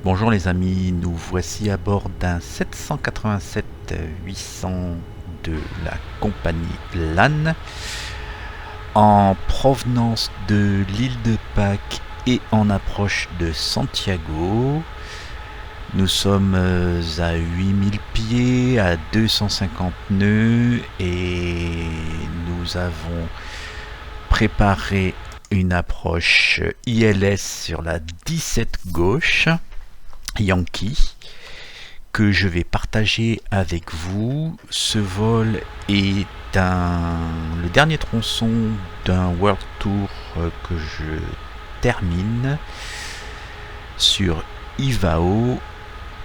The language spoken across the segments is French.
Bonjour les amis, nous voici à bord d'un 787-800 de la compagnie LAN en provenance de l'île de Pâques et en approche de Santiago. Nous sommes à 8000 pieds, à 250 nœuds et nous avons préparé une approche ILS sur la 17 gauche Yankee que je vais partager avec vous. Ce vol est le dernier tronçon d'un World Tour que je termine sur Ivao,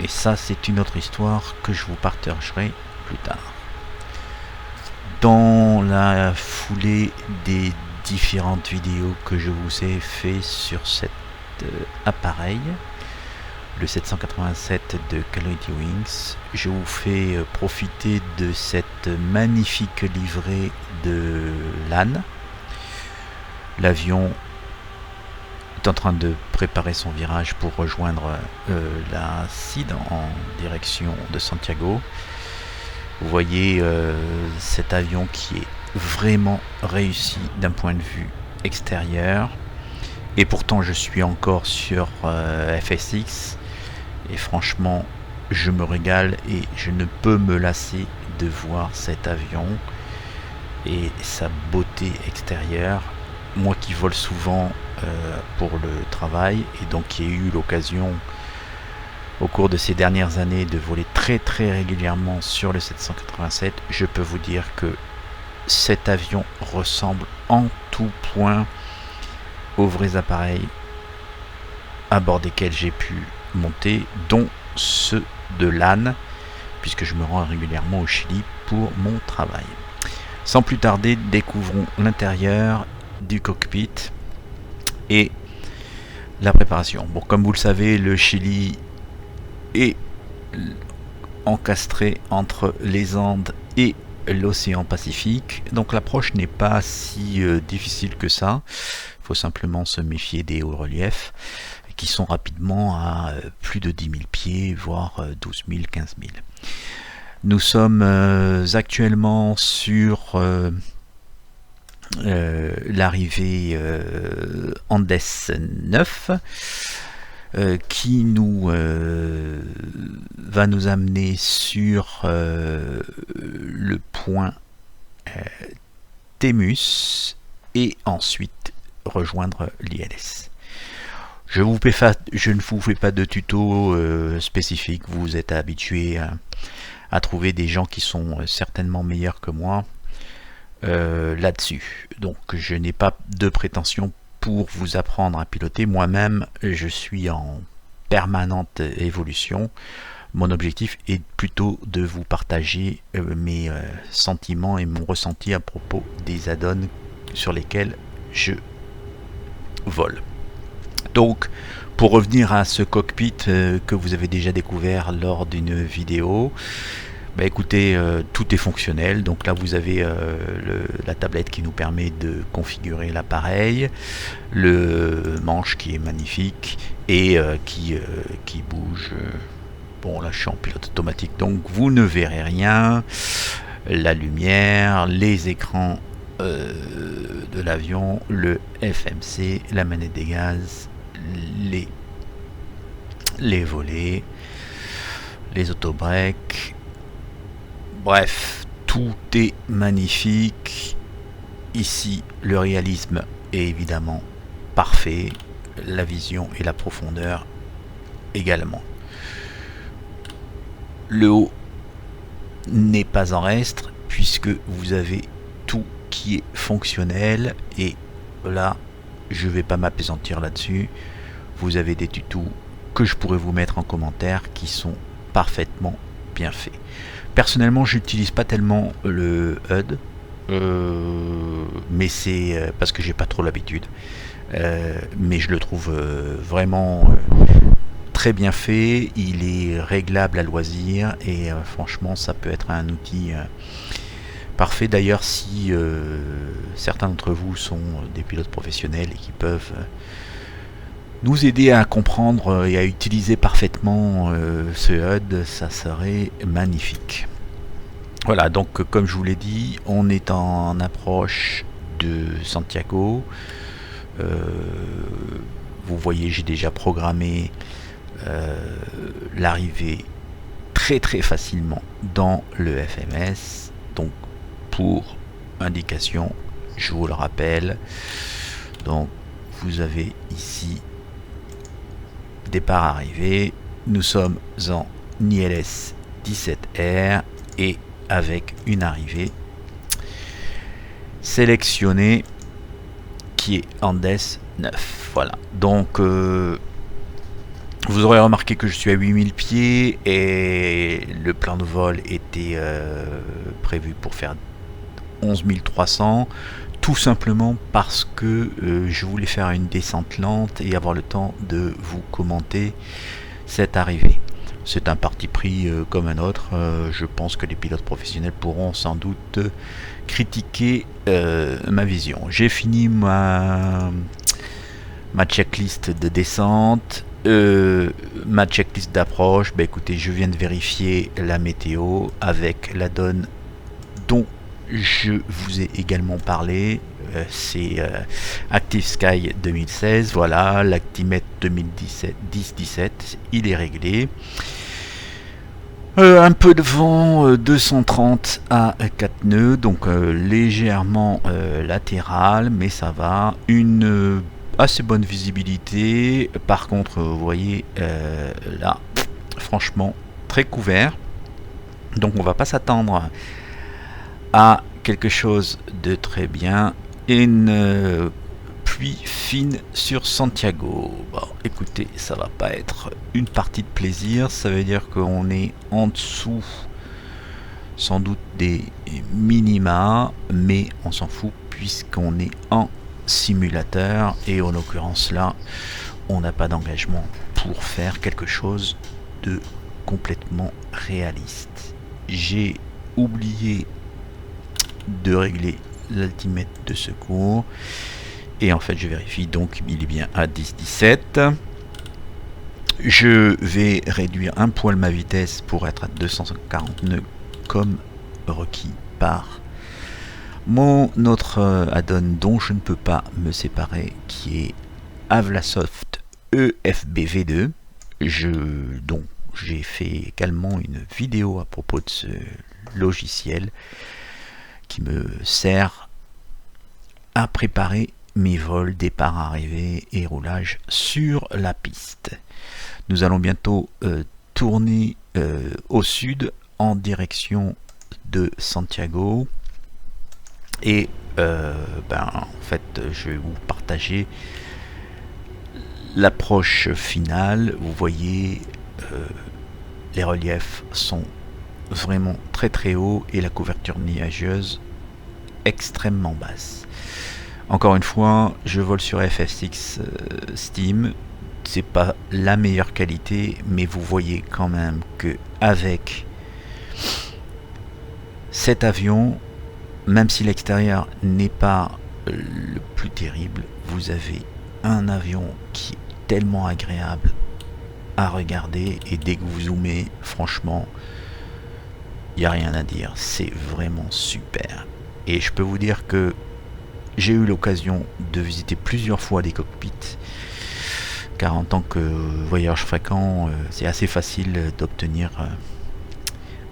et ça c'est une autre histoire que je vous partagerai plus tard. Dans la foulée des différentes vidéos que je vous ai fait sur cet appareil, le 787 de Calamity Wings, je vous fais profiter de cette magnifique livrée de LAN. L'avion est en train de préparer son virage pour rejoindre la CID en direction de Santiago. Vous voyez cet avion qui est vraiment réussi d'un point de vue extérieur, et pourtant je suis encore sur FSX. Et franchement, je me régale et je ne peux me lasser de voir cet avion et sa beauté extérieure. Moi qui vole souvent pour le travail et donc qui ai eu l'occasion au cours de ces dernières années de voler très régulièrement sur le 787, je peux vous dire que cet avion ressemble en tout point aux vrais appareils à bord desquels j'ai pu monter, dont ceux de LAN, puisque je me rends régulièrement au Chili pour mon travail. Sans plus tarder, découvrons l'intérieur du cockpit et la préparation. Bon, comme vous le savez, le Chili est encastré entre les Andes et l'océan Pacifique, donc l'approche n'est pas si difficile que ça. Il faut simplement se méfier des hauts reliefs qui sont rapidement à plus de 10 000 pieds, voire 12 000, 15 000. Nous sommes actuellement sur l'arrivée Andes 9, qui va nous amener sur le point Thémus et ensuite rejoindre l'ILS. Je ne vous fais pas de tuto spécifique, vous êtes habitués à trouver des gens qui sont certainement meilleurs que moi là-dessus. Donc je n'ai pas de prétention pour vous apprendre à piloter. Moi-même, je suis en permanente évolution. Mon objectif est plutôt de vous partager mes sentiments et mon ressenti à propos des add-ons sur lesquels je vole. Donc, pour revenir à ce cockpit que vous avez déjà découvert lors d'une vidéo, écoutez, tout est fonctionnel. Donc là, vous avez la tablette qui nous permet de configurer l'appareil, le manche qui est magnifique et qui bouge. Bon, là, je suis en pilote automatique, donc vous ne verrez rien. La lumière, les écrans de l'avion, le FMC, la manette des gaz, les volets, les autobreaks, bref, tout est magnifique. Ici, le réalisme est évidemment parfait, la vision et la profondeur également. Le haut n'est pas en reste puisque vous avez tout qui est fonctionnel, et là je vais pas m'appesantir là-dessus. Vous avez des tutos que je pourrais vous mettre en commentaire qui sont parfaitement bien faits. Personnellement, j'utilise pas tellement le HUD, mais c'est parce que j'ai pas trop l'habitude. Mais je le trouve vraiment très bien fait. Il est réglable à loisir et franchement, ça peut être un outil parfait. D'ailleurs, si certains d'entre vous sont des pilotes professionnels et qui peuvent nous aider à comprendre et à utiliser parfaitement ce HUD, ça serait magnifique. Voilà, donc comme je vous l'ai dit, on est en approche de Santiago. Vous voyez, j'ai déjà programmé l'arrivée très facilement dans le FMS. Donc pour indication, je vous le rappelle, donc vous avez ici départ arrivée, nous sommes en ILS 17R et avec une arrivée sélectionnée qui est Andes 9. Voilà, donc vous aurez remarqué que je suis à 8000 pieds et le plan de vol était prévu pour faire 11 300, tout simplement parce que je voulais faire une descente lente et avoir le temps de vous commenter cette arrivée. C'est un parti pris comme un autre. Je pense que les pilotes professionnels pourront sans doute critiquer ma vision. J'ai fini ma checklist de descente. Ma checklist d'approche, écoutez, je viens de vérifier la météo avec la donne dont je vous ai également parlé. C'est Active Sky 2016, voilà, l'Actimètre 2017, il est réglé. Un peu de vent, 230 à 4 nœuds, donc légèrement latéral, mais ça va. Une assez bonne visibilité. Par contre, vous voyez là, franchement, très couvert. Donc on va pas s'attendre à quelque chose de très bien. Une pluie fine sur Santiago. Bon, écoutez, ça va pas être une partie de plaisir. Ça veut dire qu'on est en dessous sans doute des minima, mais on s'en fout puisqu'on est en simulateur et en l'occurrence là, on n'a pas d'engagement pour faire quelque chose de complètement réaliste. J'ai oublié de régler l'altimètre de secours et en fait je vérifie, donc il est bien à 10-17. Je vais réduire un poil ma vitesse pour être à 240 nœuds comme requis par mon autre add-on dont je ne peux pas me séparer, qui est Avlasoft EFBV2. Donc j'ai fait également une vidéo à propos de ce logiciel qui me sert à préparer mes vols, départ, arrivée et roulage sur la piste. Nous allons bientôt tourner au sud en direction de Santiago et en fait je vais vous partager l'approche finale. Vous voyez les reliefs sont vraiment très hauts et la couverture nuageuse extrêmement basse. Encore une fois, je vole sur FF6 Steam, c'est pas la meilleure qualité, mais vous voyez quand même que avec cet avion, même si l'extérieur n'est pas le plus terrible, vous avez un avion qui est tellement agréable à regarder et dès que vous zoomez, franchement, il n'y a rien à dire, c'est vraiment super. Et je peux vous dire que j'ai eu l'occasion de visiter plusieurs fois des cockpits, car en tant que voyageur fréquent, c'est assez facile d'obtenir,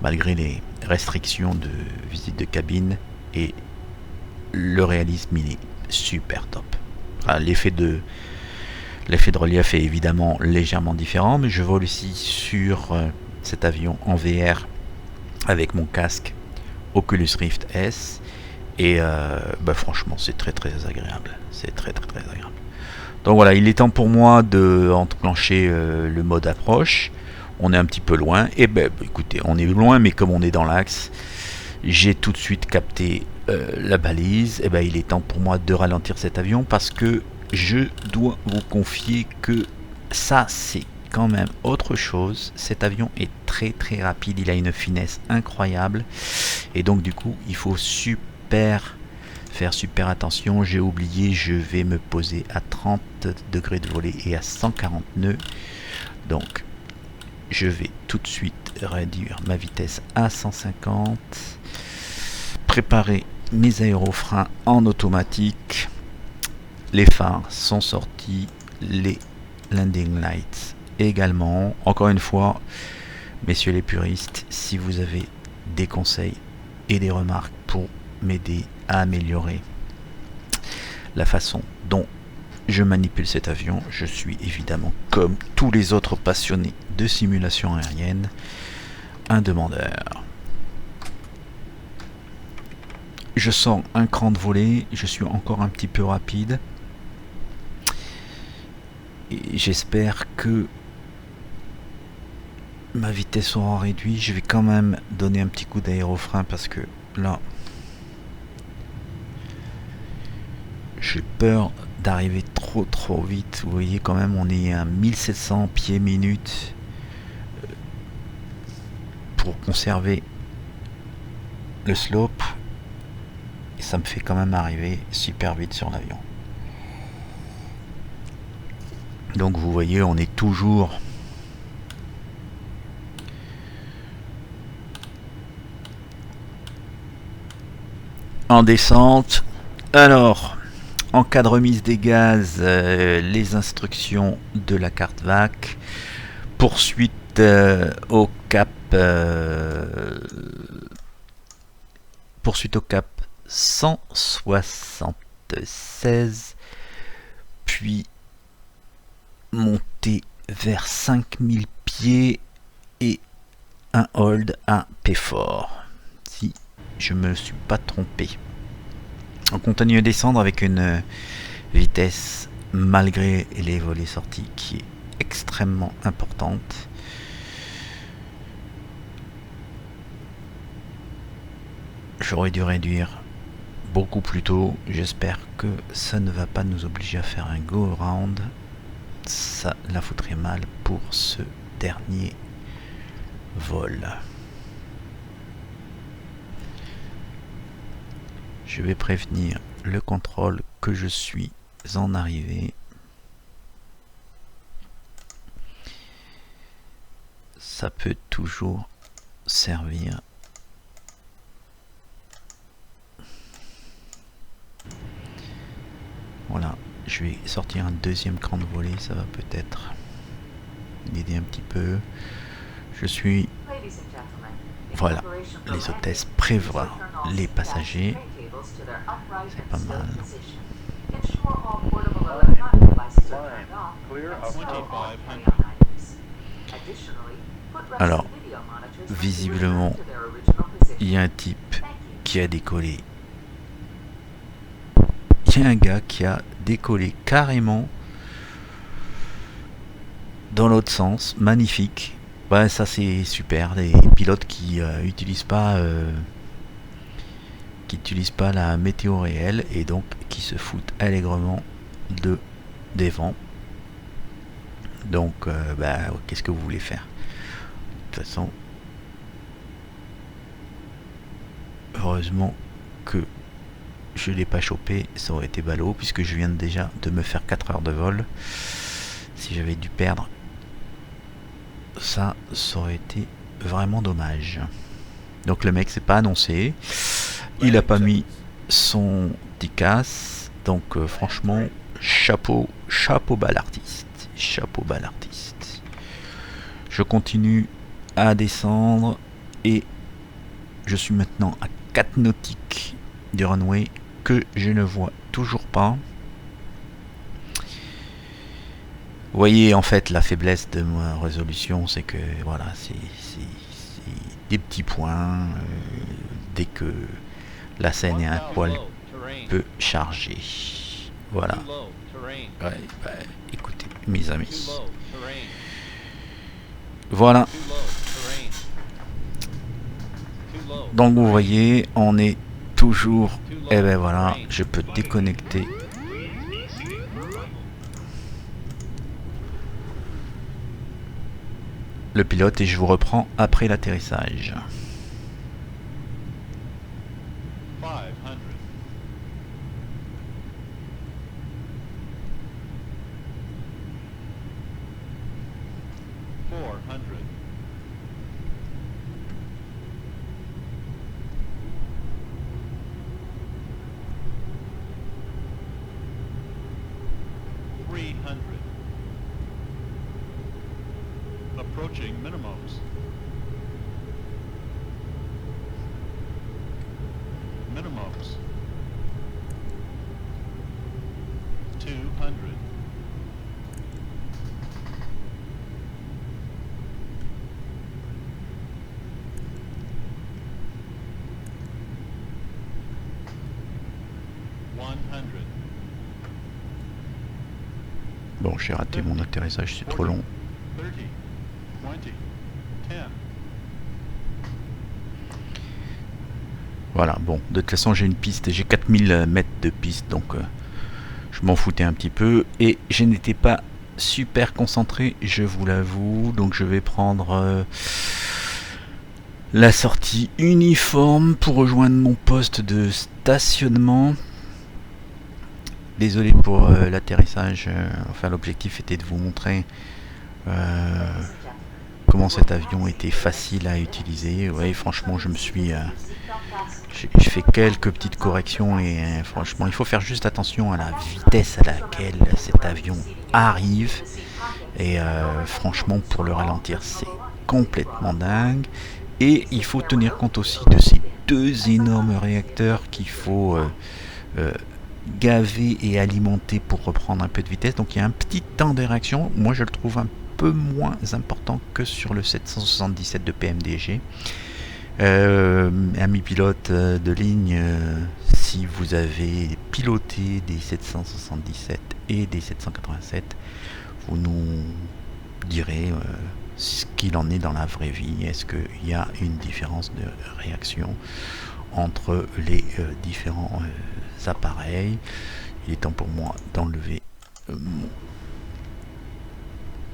malgré les restrictions de visite de cabine, et le réalisme il est super top. L'effet de relief est évidemment légèrement différent, mais je vole ici sur cet avion en VR avec mon casque Oculus Rift S et franchement c'est très agréable, c'est très agréable. Donc voilà, il est temps pour moi de enclencher le mode approche. On est un petit peu loin, et écoutez, on est loin, mais comme on est dans l'axe, j'ai tout de suite capté la balise. Et il est temps pour moi de ralentir cet avion parce que je dois vous confier que ça c'est quand même autre chose. Cet avion est très rapide, il a une finesse incroyable et donc du coup il faut super faire super attention. J'ai oublié, je vais me poser à 30 degrés de volée et à 140 nœuds. Donc je vais tout de suite réduire ma vitesse à 150. Préparer mes aérofreins en automatique. Les phares sont sortis, les landing lights également. Encore une fois, messieurs les puristes, si vous avez des conseils et des remarques pour m'aider à améliorer la façon dont je manipule cet avion, je suis évidemment, comme tous les autres passionnés de simulation aérienne, un demandeur. Je sors un cran de volée, je suis encore un petit peu rapide. Et j'espère que ma vitesse sera réduite. Je vais quand même donner un petit coup d'aérofrein parce que là, j'ai peur d'arriver trop vite. Vous voyez quand même, on est à 1700 pieds minutes pour conserver le slope. Et ça me fait quand même arriver super vite sur l'avion. Donc vous voyez, on est toujours en descente. Alors, en cas de remise des gaz, les instructions de la carte VAC. Poursuite au cap. Poursuite au cap 176. Puis monter vers 5000 pieds et un hold à P-Fort, si je me suis pas trompé. On continue à descendre avec une vitesse, malgré les volets sortis, qui est extrêmement importante. J'aurais dû réduire beaucoup plus tôt. J'espère que ça ne va pas nous obliger à faire un go around. Ça la foutrait mal pour ce dernier vol. Je vais prévenir le contrôle que je suis en arrivée. Ça peut toujours servir. Voilà, je vais sortir un deuxième cran de volée, ça va peut-être l'aider un petit peu. Je suis... Voilà, les hôtesses prévoient les passagers. C'est pas mal. Alors, visiblement, il y a un type qui a décollé. Il y a un gars qui a décollé carrément dans l'autre sens. Magnifique. Ouais, ça c'est super. Les pilotes qui utilisent pas la météo réelle et donc qui se foutent allègrement des vents. Donc qu'est-ce que vous voulez faire? De toute façon, heureusement que je l'ai pas chopé, ça aurait été ballot puisque je viens déjà de me faire 4 heures de vol. Si j'avais dû perdre ça aurait été vraiment dommage. Donc le mec s'est pas annoncé, il a pas mis son ticasse, donc franchement chapeau bas l'artiste, chapeau bas l'artiste. Je continue à descendre et je suis maintenant à 4 nautiques du runway que je ne vois toujours pas. Vous voyez en fait la faiblesse de ma résolution, c'est que voilà, c'est des petits points. Dès que la scène est un poil peu chargée. Voilà. Ouais, écoutez mes amis. Voilà. Donc vous voyez, on est toujours... Et ben voilà, je peux déconnecter. Le pilote et je vous reprends après l'atterrissage. 300. Approaching minimums. Minimums. 200. Bon, j'ai raté mon atterrissage, c'est trop long. 30, 20, 10. Voilà, bon, de toute façon j'ai une piste, j'ai 4000 mètres de piste, donc je m'en foutais un petit peu et je n'étais pas super concentré, je vous l'avoue, donc je vais prendre la sortie uniforme pour rejoindre mon poste de stationnement. Désolé pour l'atterrissage, enfin l'objectif était de vous montrer comment cet avion était facile à utiliser. Ouais, franchement je me suis... j'ai fait quelques petites corrections et franchement il faut faire juste attention à la vitesse à laquelle cet avion arrive. Et franchement pour le ralentir c'est complètement dingue. Et il faut tenir compte aussi de ces deux énormes réacteurs qu'il faut gaver et alimenter pour reprendre un peu de vitesse. Donc il y a un petit temps de réaction. Moi je le trouve un peu moins important que sur le 777 de PMDG. Amis pilotes de ligne, si vous avez piloté des 777 et des 787, vous nous direz ce qu'il en est dans la vraie vie. Est-ce qu'il y a une différence de réaction entre les différents appareils? Il est temps pour moi d'enlever mon